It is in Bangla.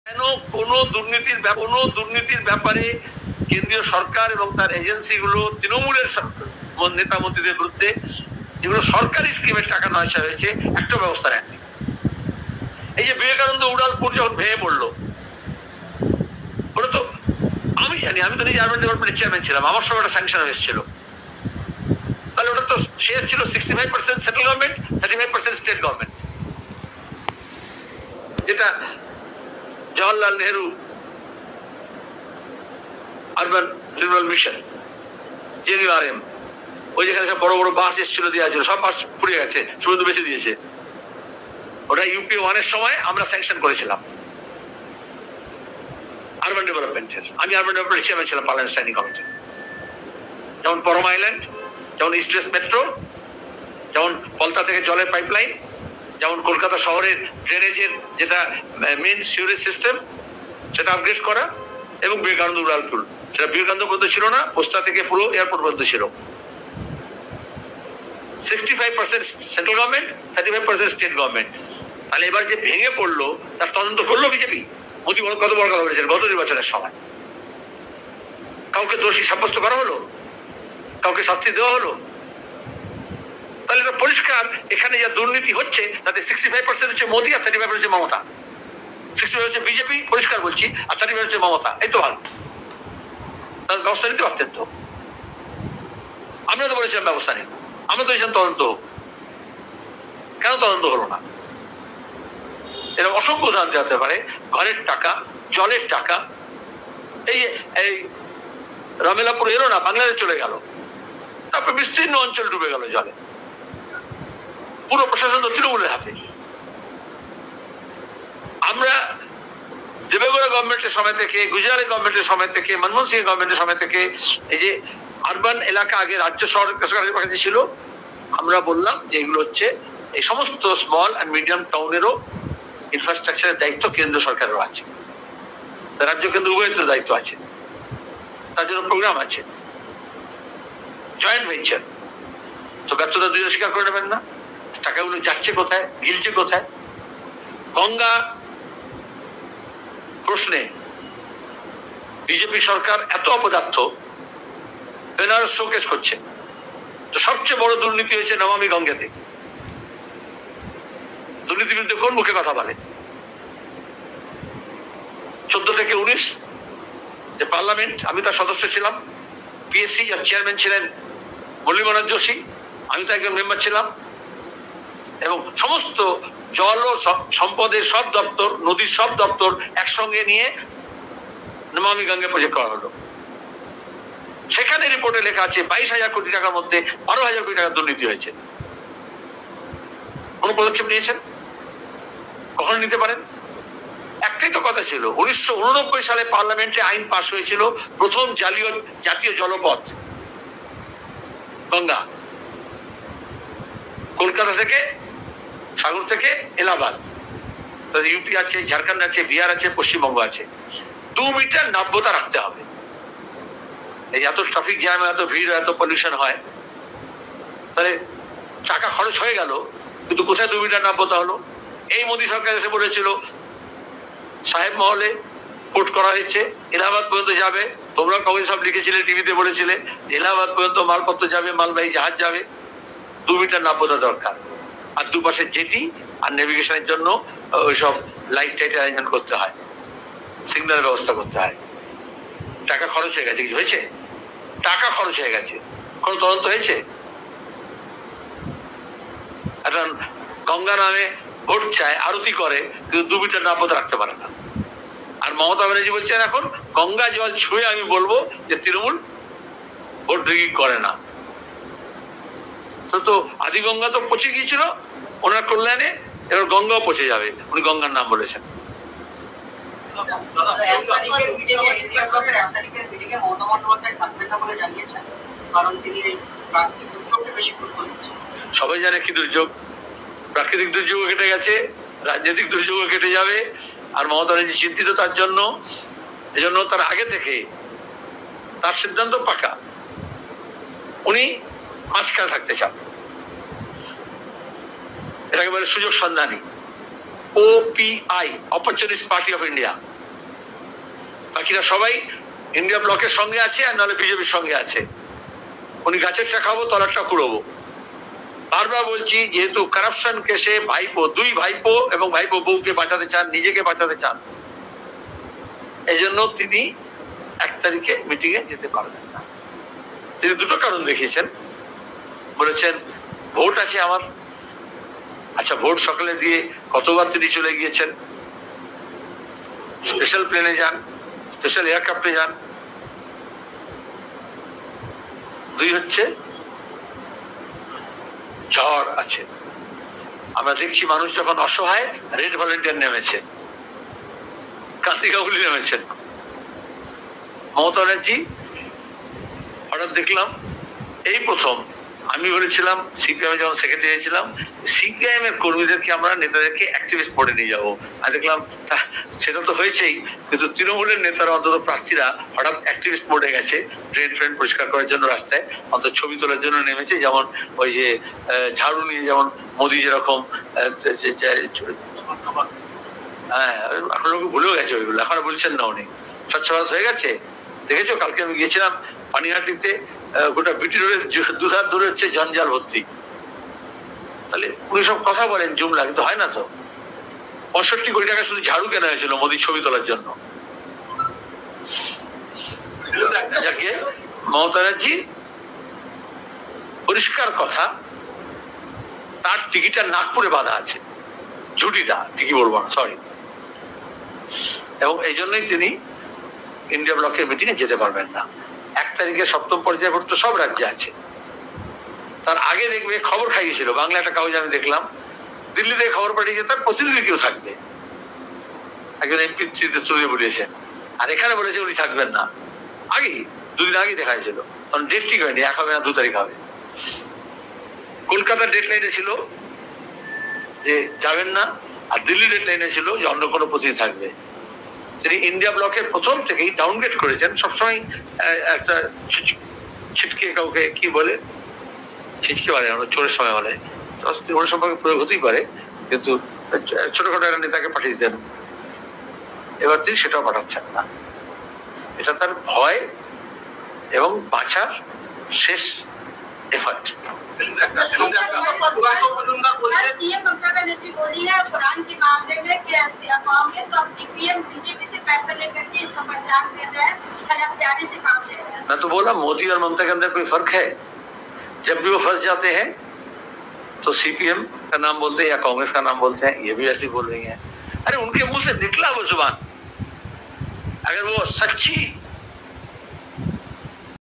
কেন কোনো দুর্নীতির ব্যাপারে কেন্দ্রীয় সরকার এবং তার এজেন্সিগুলো তৃণমূলের নেতা মন্ত্রীদের বিরুদ্ধে যেগুলো সরকারি স্কিমের টাকা নয় হয়েছে একটা ব্যবস্থা নেয়নি। এই যে বিবেকানন্দ উড়ালপুর যখন ভেঙে পড়লো, ওটা তো আমি জানি, আমি তো নিজে আরবান ডেভেলপমেন্টের চেয়ারম্যান ছিলাম, আমার সময় একটা স্যাংশন হয়েছিল। তাহলে ওটা তো শেয়ার ছিল 65% সেন্ট্রাল গভর্নমেন্ট, 35% স্টেট গভর্নমেন্ট, যেটা Jawaharlal Nehru urban renewal mission JNRM, ওই যেখানে সব বড় বড় বাস এসেছিল, দেওয়া ছিল, সব বাস পুড়ে গেছে, শুধু বেঁচে দিয়েছে। ওটা UPA 1-এর সময় আমরা স্যাংশন করেছিলাম আরবান ডেভেলপমেন্টের। আমি আরবান ডেভেলপমেন্টের চেয়ারম্যান ছিলাম পার্লামেন্ট স্ট্যান্ডিং কমিটি। যেমন পরম আইল্যান্ড, যেমন ইস্ট ওয়েস্ট মেট্রো, যেমন পলতা থেকে জলের পাইপলাইন, যেমন কলকাতা শহরের ড্রেনেজের যেটা মেন সিউরেজ সিস্টেম সেটা আপগ্রেড করা, এবং বিবেকানন্দ উড়ালপুল, সেটা বিবেকানন্দ পর্যন্ত ছিল না, পোস্টা থেকে পুরো এয়ারপোর্ট পর্যন্ত ছিল। 65% সেন্ট্রাল গভর্নমেন্ট, 35% স্টেট গভর্নমেন্ট। তাহলে এবার যে ভেঙে পড়লো তার তদন্ত করলো বিজেপি। মোদী কত বড় কথা বলেছেন গত নির্বাচনের সময়। কাউকে দোষী সাব্যস্ত করা হলো, কাউকে শাস্তি দেওয়া হলো। তাহলে এটা পরিষ্কার, এখানে যা দুর্নীতি হচ্ছে তাতে 65% হচ্ছে মোদী আর 35% হচ্ছে মমতা। 65 হচ্ছে বিজেপি, পরিষ্কার বলছি, আর 35 হচ্ছে মমতা। এই তো ভালো, তার ব্যবস্থা নিতে পারতেন তো। আমরা তো বলেছিলাম ব্যবস্থা নেই, আমরা তো বলেছিলাম তদন্ত, কেন তদন্ত হলো না? এরকম অসংখ্য উদাহরণ হতে পারে। ঘরের টাকা, জলের টাকা, এই রমেলাপুর এলো না, বাংলাদেশ চলে গেল, তারপর বিস্তীর্ণ অঞ্চল ডুবে গেল জলে। পুরো প্রশাসন তো তৃণমূলের হাতে। আমরা দেবেগৌড়া গভর্নমেন্টের সময় থেকে, গুজরাটের গভর্নমেন্টের সময় থেকে, মনমোহন সিং গভর্নমেন্টের সময় থেকে এই যে আরবান এলাকা আগে রাজ্য সরকারের কাছে ছিল, আমরা বললাম যে এগুলো হচ্ছে এই সমস্ত স্মল অ্যান্ড মিডিয়াম টাউনেরও ইনফ্রাস্ট্রাকচারের দায়িত্ব কেন্দ্র সরকারেরও আছে, রাজ্য কেন্দ্র উভয়ের দায়িত্ব আছে, তার জন্য প্রোগ্রাম আছে, জয়েন্ট ভেঞ্চার। তো ব্যর্থতা দুইটা স্বীকার করে নেবেন না? টাকাগুলো যাচ্ছে কোথায়, গিলছে কোথায়? গঙ্গা প্রশ্নে বিজেপি সরকার এত অপদার্থ, বেনারস শোকেস করছে। তো সবচেয়ে বড় দুর্নীতি হয়েছে নমামি গঙ্গাতে। দুর্নীতির বিরুদ্ধে কোন মুখে কথা বলে? 14 থেকে 19 যে পার্লামেন্ট, আমি তার সদস্য ছিলাম, PSC যার চেয়ারম্যান ছিলেন মুরলী মনোহর যোশী, আমি তো একজন মেম্বার ছিলাম, এবং সমস্ত জল ও সম্পদের সব দপ্তর, নদীর সব দপ্তর একসঙ্গে নিয়ে নমামি গঙ্গা প্রজেক্ট করা হলো। সেখানে রিপোর্টে লেখা আছে 22,000 কোটি টাকার মধ্যে 12,000 কোটি টাকা দুর্নীতি হয়েছে। কোন পদক্ষেপ নিয়েছেন? কখন নিতে পারেন? একটাই তো কথা ছিল, 1989 সালে পার্লামেন্টে আইন পাস হয়েছিল, প্রথম জাতীয় জলপথ গঙ্গা, কলকাতা থেকে, সাগর থেকে এলাহাবাদ। ইউপি আছে, ঝাড়খণ্ড আছে, বিহার আছে, পশ্চিমবঙ্গ আছে। 2 মিটার নাব্যতা রাখতে হবে। এই এত ট্রাফিক জ্যাম, এত ভিড়, এত পলিউশন হয়, তাহলে টাকা খরচ হয়ে গেল, কিন্তু কোথায় 2 মিটার নাব্যতা হলো? এই মোদী সরকার এসে বলেছিল সাহেব মহলে পোর্ট করা হয়েছে, এলাহাবাদ পর্যন্ত যাবে। তোমরা কবে সব লিখেছিলে, টিভিতে বলেছিলে এলাহাবাদ পর্যন্ত মালপত্র যাবে, মালবাহী জাহাজ যাবে। 2 মিটার নাব্যতা দরকার, আর দুপাশে জেটি আর নেভিগেশনের জন্য ওইসব লাইট টাইট অ্যারেঞ্জমেন্ট করতে হয়, সিগন্যাল ব্যবস্থা করতে হয়। টাকা খরচ হয়ে গেছে, কিছু হয়েছে? টাকা খরচ হয়ে গেছে, কোন তদন্ত হয়েছে? এখন গঙ্গা নামে ভোট চায়, আরতি করে, কিন্তু 2 মিটার নাব্যতা রাখতে পারে না। আর মমতা ব্যানার্জি বলছেন এখন গঙ্গা জল ছুঁয়ে আমি বলবো যে তৃণমূল ভোট রিগিং করে না। তো আদি গঙ্গা তো পচে গিয়েছিল ওনার কল্যাণে, এবার গঙ্গাও পচে যাবে, উনি গঙ্গার নাম বলেছেন। সবাই জানে কি দুর্যোগ, প্রাকৃতিক দুর্যোগও কেটে গেছে, রাজনৈতিক দুর্যোগও কেটে যাবে। আর মমতা ব্যানার্জি চিন্তিত তার জন্য, এজন্য তার আগে থেকে তার সিদ্ধান্ত পাকা, উনি মাঝখানে থাকতে চান। এটাকে বলে সুযোগ সন্ধানী, OPI, opportunist party of India. বাকিরা সবাই ইন্ডিয়া ব্লকের সঙ্গে আছে, আর নাহলে বিজেপির সঙ্গে আছে। উনি গাছেরটা খাবো, তলারটা কুড়বো। বারবার বলছি, যেহেতু কারাপশন কেসে ভাইপো, দুই ভাইপো এবং ভাইপো বউকে বাঁচাতে চান, নিজেকে বাঁচাতে চান, এই জন্য তিনি 1 তারিখে মিটিং এ যেতে পারবেন না। তিনি দুটো কারণ দেখিয়েছেন। বলেছেন ভোট আছে আমার। আচ্ছা, ভোট সকালে দিয়ে কতবার তিনি চলে গিয়েছেন, স্পেশাল প্লেনে যান, স্পেশাল এয়ারক্রাফটে যান। 2 হচ্ছে ঝড় আছে। আমরা দেখছি মানুষ যখন অসহায়, রেড ভলেন্টিয়ার নেমেছে, কান্তি গাঙ্গুলি নেমেছেন। মমতা ব্যানার্জি হঠাৎ দেখলাম এই প্রথম, আমি বলেছিলাম সিপিএম যখন সেক্রেটারি ছিলাম, সিপিআইএম এর কর্মীদেরকে আমরা নেতাদেরকে অ্যাক্টিভিস্ট বোর্ডে নিয়ে যাবো। আর দেখলাম সেটা তো হয়েছেই, কিন্তু তৃণমূলের নেতারা অন্তত প্রার্থীরা হঠাৎ অ্যাক্টিভিস্ট বোর্ডে গেছে, ড্রেন ফ্রেন পরিষ্কার করার জন্য, রাস্তায় অন্তত ছবি তোলার জন্য নেমেছে। যেমন ওই যে ঝাড়ু নিয়ে যেমন মোদি যেরকম, হ্যাঁ এখন লোক ভুলেও গেছে ওইগুলো, এখন বলছেন না উনি। স্বচ্ছ ভারত হয়ে গেছে, দেখেছো? কালকে আমি গিয়েছিলাম পানিহাটিতে, গোটা বিটি রোডের দুধার ধরে হচ্ছে জঞ্জাল ভর্তি। তাহলে উনি সব কথা বলেন জুমলা, কিন্তু হয় না তো। 65 কোটি টাকা শুধু ঝাড়ু কেনা হয়েছিল মোদির ছবি তোলার জন্য। যাকে মমতা ব্যানার্জি পরিষ্কার কথা, তার টিকিটটা নাগপুরে বাঁধা আছে, ঝুটিটা ঠিকই বলবো না, সরি। এবং এই জন্যই তিনি ইন্ডিয়া ব্লকের মিটিং এ যেতে পারবেন না। 1 তারিখে 7ম পর্যায়ে ভোট তো সব রাজ্যে আছে। তার আগে দেখবে খবর খাইয়েছিল, বাংলা একটা কাগজ আমি দেখলাম, দিল্লিতে খবর পাঠিয়েছে তার প্রতিনিধি কেউ থাকবে, একজন এমপি চলে বলেছেন, আর এখানে বলেছে উনি থাকবেন না। আগেই 2 দিন আগে দেখা হয়েছিল, কারণ ডেট ঠিক হয়নি, 1 হবে না 2 তারিখ হবে। কলকাতার ডেট লাইনে ছিল যে যাবেন না, আর দিল্লি ডেট লাইনে ছিল যে অন্য কোনো প্রতিনিধি থাকবে। তিনি ইন্ডিয়া ব্লকের প্রথম থেকেই ডাউনগ্রেড করেছেন। সবসময় একটা ছিটকে কাউকে কি বলে, ছিটকে বলে, আমরা চোরের সময় বলে, ওর সম্পর্কে প্রয়োগ হতেই পারে, কিন্তু ছোটখাটো একটা নেতাকে পাঠিয়ে দিতেন। এবার তিনি সেটাও পাঠাচ্ছেন না। এটা তার ভয় এবং বাঁচার শেষ এফার্ট। मैं तो बोला मोदी और ममता के अंदर कोई फर्क है? जब भी वो फंस जाते हैं तो सीपीएम का नाम बोलते हैं या कांग्रेस का नाम बोलते हैं, ये भी ऐसी बोल रही हैं। अरे उनके मुंह से निकला वो जुबान, अगर वो सच्ची